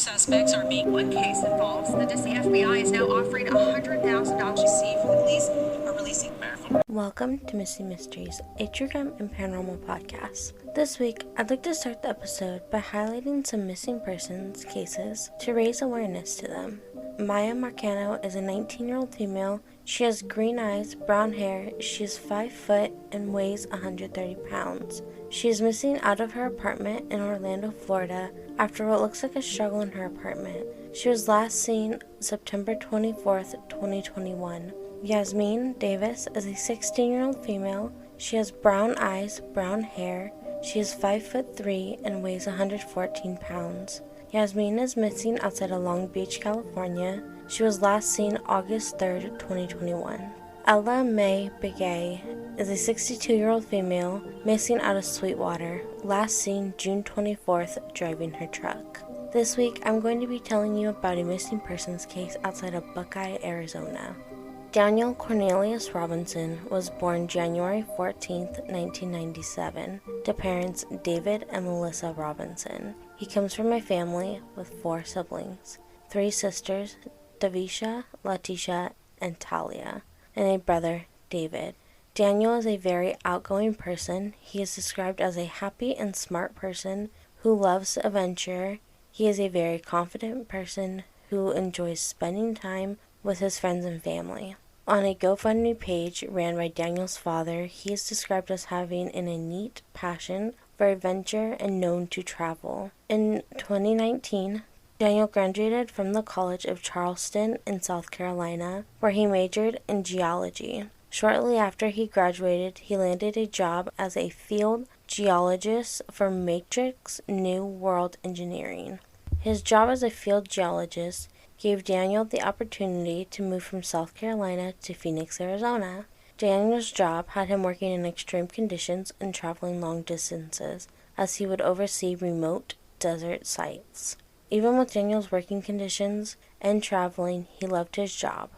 suspects are being. One case involves the FBI is now offering $100,000 to see for the police are releasing. Welcome to Missing Mysteries, a true crime and paranormal podcast. This week, I'd like to start the episode by highlighting some missing persons cases to raise awareness to them. Maya Marcano is a 19-year-old female. She has green eyes, brown hair, she is 5 foot and weighs 130 pounds. She is missing out of her apartment in Orlando, Florida, after what looks like a struggle in her apartment. She was last seen September 24th, 2021. Yasmin Davis is a 16-year-old female. She has brown eyes, brown hair. She is 5'3" and weighs 114 pounds. Yasmin is missing outside of Long Beach, California. She was last seen August 3rd, 2021. Ella Mae Begay is a 62-year-old female missing out of Sweetwater, last seen June 24th driving her truck. This week, I'm going to be telling you about a missing persons case outside of Buckeye, Arizona. Daniel Cornelius Robinson was born January 14, 1997, to parents David and Melissa Robinson. He comes from a family with 4 siblings, 3 sisters, Davisha, Letitia, and Talia, and a brother, David. Daniel is a very outgoing person. He is described as a happy and smart person who loves adventure. He is a very confident person who enjoys spending time with his friends and family. On a GoFundMe page ran by Daniel's father, he is described as having an innate passion for adventure and known to travel. In 2019, Daniel graduated from the College of Charleston in South Carolina, where he majored in geology. Shortly after he graduated, he landed a job as a field geologist for Matrix New World Engineering. His job as a field geologist gave Daniel the opportunity to move from South Carolina to Phoenix, Arizona. Daniel's job had him working in extreme conditions and traveling long distances, as he would oversee remote desert sites. Even with Daniel's working conditions and traveling, he loved his job.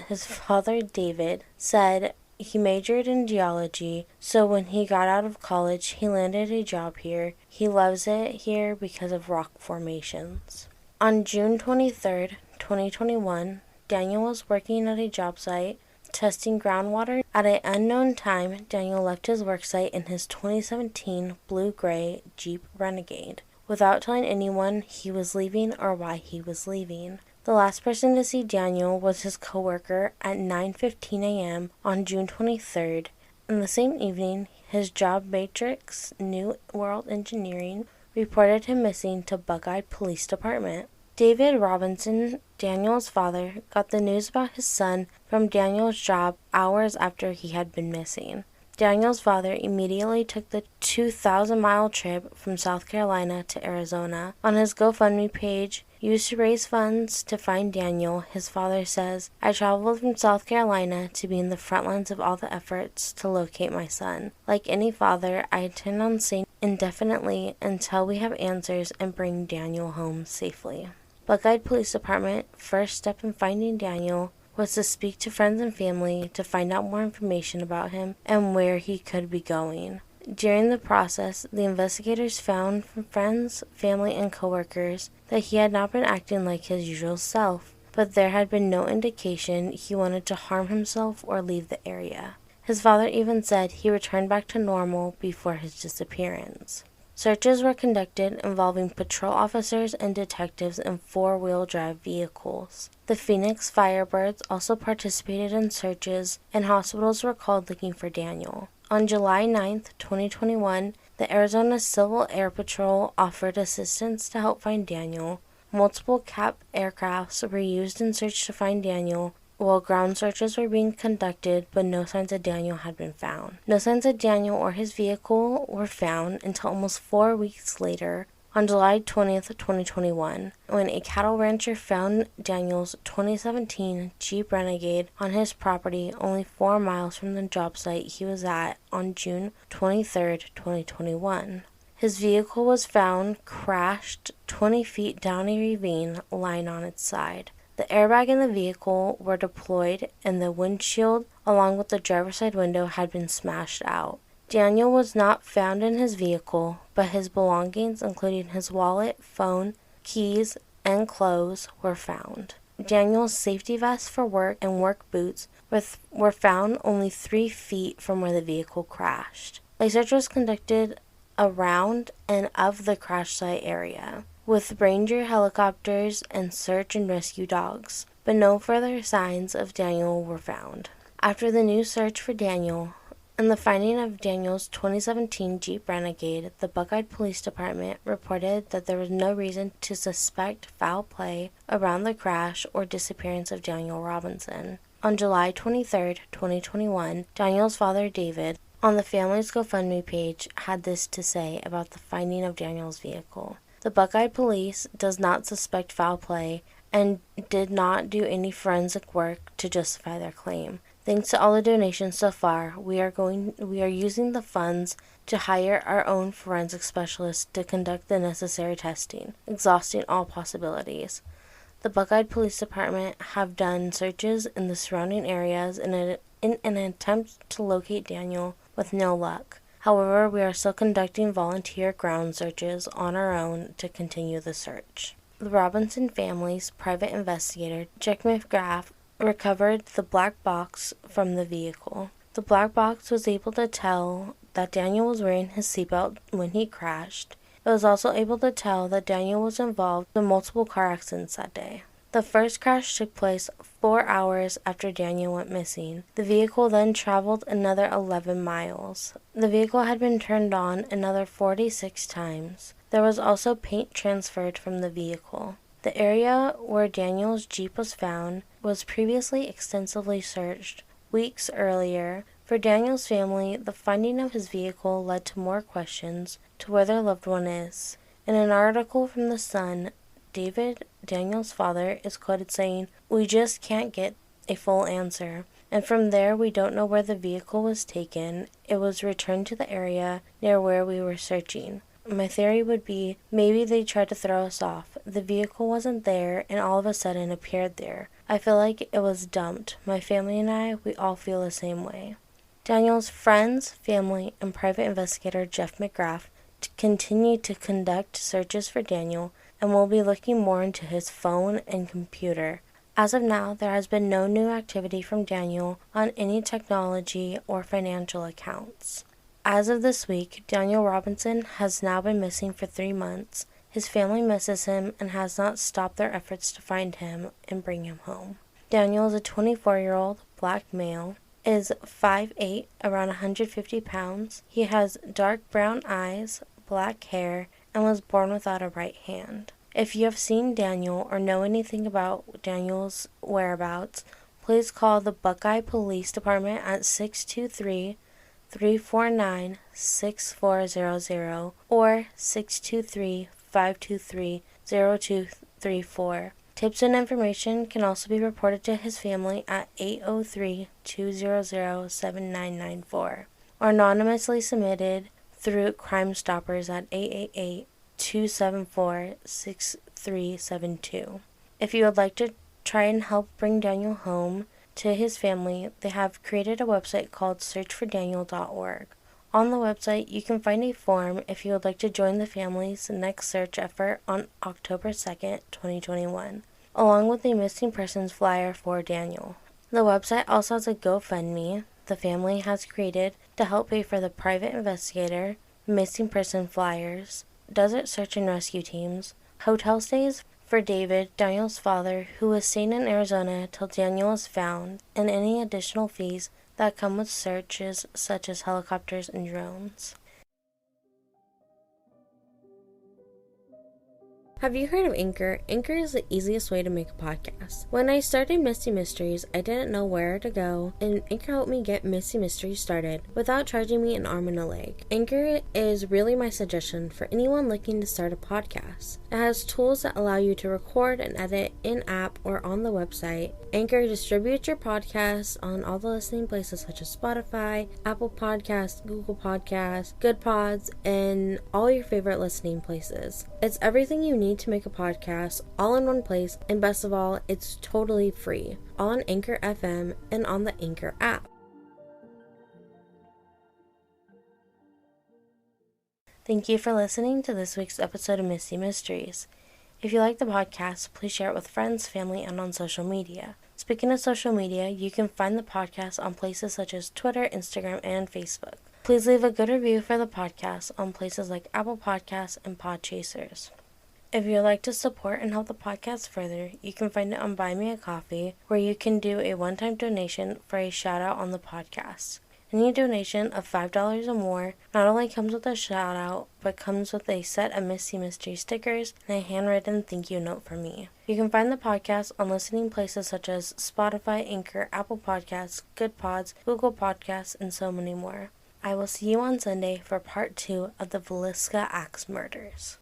His father, David, said he majored in geology, so when he got out of college, he landed a job here. He loves it here because of rock formations. On June 23rd, 2021, Daniel was working at a job site testing groundwater. At an unknown time, Daniel left his work site in his 2017 blue-gray Jeep Renegade without telling anyone he was leaving or why he was leaving. The last person to see Daniel was his coworker at 9:15 a.m. on June 23rd. And the same evening, his job Matrix New World Engineering reported him missing to Buckeye Police Department. David Robinson, Daniel's father, got the news about his son from Daniel's job hours after he had been missing. Daniel's father immediately took the 2,000-mile trip from South Carolina to Arizona. On his GoFundMe page, used to raise funds to find Daniel, his father says, "I traveled from South Carolina to be in the front lines of all the efforts to locate my son. Like any father, I intend on staying indefinitely until we have answers and bring Daniel home safely." Buckeye Police Department first step in finding Daniel was to speak to friends and family to find out more information about him and where he could be going. During the process, the investigators found from friends, family, and coworkers that he had not been acting like his usual self, but there had been no indication he wanted to harm himself or leave the area. His father even said he returned back to normal before his disappearance. Searches were conducted involving patrol officers and detectives in 4-wheel drive vehicles. The Phoenix Firebirds also participated in searches, and hospitals were called looking for Daniel. On July 9, 2021, the Arizona Civil Air Patrol offered assistance to help find Daniel. Multiple CAP aircrafts were used in search to find Daniel, while ground searches were being conducted, but no signs of Daniel had been found. No signs of Daniel or his vehicle were found until almost 4 weeks later, on July 20th, 2021, when a cattle rancher found Daniel's 2017 Jeep Renegade on his property only 4 miles from the job site he was at on June 23rd, 2021. His vehicle was found crashed 20 feet down a ravine lying on its side. The airbag in the vehicle were deployed, and the windshield, along with the driver's side window, had been smashed out. Daniel was not found in his vehicle, but his belongings, including his wallet, phone, keys, and clothes were found. Daniel's safety vest for work and work boots were found only 3 feet from where the vehicle crashed. A search was conducted around and of the crash site area, with Ranger helicopters and search and rescue dogs, but no further signs of Daniel were found. After the new search for Daniel and the finding of Daniel's 2017 Jeep Renegade, the Buckeye Police Department reported that there was no reason to suspect foul play around the crash or disappearance of Daniel Robinson. On July 23, 2021, Daniel's father, David, on the family's GoFundMe page, had this to say about the finding of Daniel's vehicle. The Buckeye Police does not suspect foul play and did not do any forensic work to justify their claim. Thanks to all the donations so far, we are using the funds to hire our own forensic specialist to conduct the necessary testing, exhausting all possibilities. The Buckeye Police Department have done searches in the surrounding areas in an attempt to locate Daniel, with no luck. However, we are still conducting volunteer ground searches on our own to continue the search. The Robinson family's private investigator, Jack McGrath, recovered the black box from the vehicle. The black box was able to tell that Daniel was wearing his seatbelt when he crashed. It was also able to tell that Daniel was involved in multiple car accidents that day. The first crash took place 4 hours after Daniel went missing. The vehicle then traveled another 11 miles. The vehicle had been turned on another 46 times. There was also paint transferred from the vehicle. The area where Daniel's Jeep was found was previously extensively searched weeks earlier. For Daniel's family, the finding of his vehicle led to more questions to where their loved one is. In an article from The Sun, David, Daniel's father, is quoted saying, "We just can't get a full answer. And from there, we don't know where the vehicle was taken. It was returned to the area near where we were searching. My theory would be maybe they tried to throw us off. The vehicle wasn't there and all of a sudden appeared there. I feel like it was dumped. My family and I, we all feel the same way." Daniel's friends, family, and private investigator Jeff McGrath continue to conduct searches for Daniel and will be looking more into his phone and computer. As of now, there has been no new activity from Daniel on any technology or financial accounts. As of this week, Daniel Robinson has now been missing for 3 months. His family misses him and has not stopped their efforts to find him and bring him home. Daniel is a 24-year-old black male, is 5'8", around 150 pounds. He has dark brown eyes, black hair, and was born without a right hand. If you have seen Daniel or know anything about Daniel's whereabouts, please call the Buckeye Police Department at 623-349-6400 or 623-523-0234. Tips and information can also be reported to his family at 803-200-7994 or anonymously submitted through Crime Stoppers at 888-274-6372. If you would like to try and help bring Daniel home to his family, they have created a website called searchfordaniel.org. On the website, you can find a form if you would like to join the family's next search effort on October 2nd, 2021, along with a missing persons flyer for Daniel. The website also has a GoFundMe the family has created to help pay for the private investigator, missing person flyers, desert search and rescue teams, hotel stays for David, Daniel's father, who was staying in Arizona till Daniel was found, and any additional fees that come with searches such as helicopters and drones. Have you heard of Anchor? Anchor is the easiest way to make a podcast. When I started Misty Mysteries, I didn't know where to go, and Anchor helped me get Misty Mysteries started without charging me an arm and a leg. Anchor is really my suggestion for anyone looking to start a podcast. It has tools that allow you to record and edit in-app or on the website. Anchor distributes your podcast on all the listening places such as Spotify, Apple Podcasts, Google Podcasts, Good Pods, and all your favorite listening places. It's everything you need to make a podcast all in one place, and best of all, it's totally free, all on Anchor FM and on the Anchor app. Thank you for listening to this week's episode of Misty Mysteries. If you like the podcast, please share it with friends, family, and on social media. Speaking of social media, you can find the podcast on places such as Twitter, Instagram, and Facebook. Please leave a good review for the podcast on places like Apple Podcasts and Podchasers. If you'd like to support and help the podcast further, you can find it on Buy Me a Coffee, where you can do a one-time donation for a shout-out on the podcast. Any donation of $5 or more not only comes with a shout-out, but comes with a set of Missy Mystery stickers and a handwritten thank you note from me. You can find the podcast on listening places such as Spotify, Anchor, Apple Podcasts, Good Pods, Google Podcasts, and so many more. I will see you on Sunday for part 2 of the Villisca Axe murders.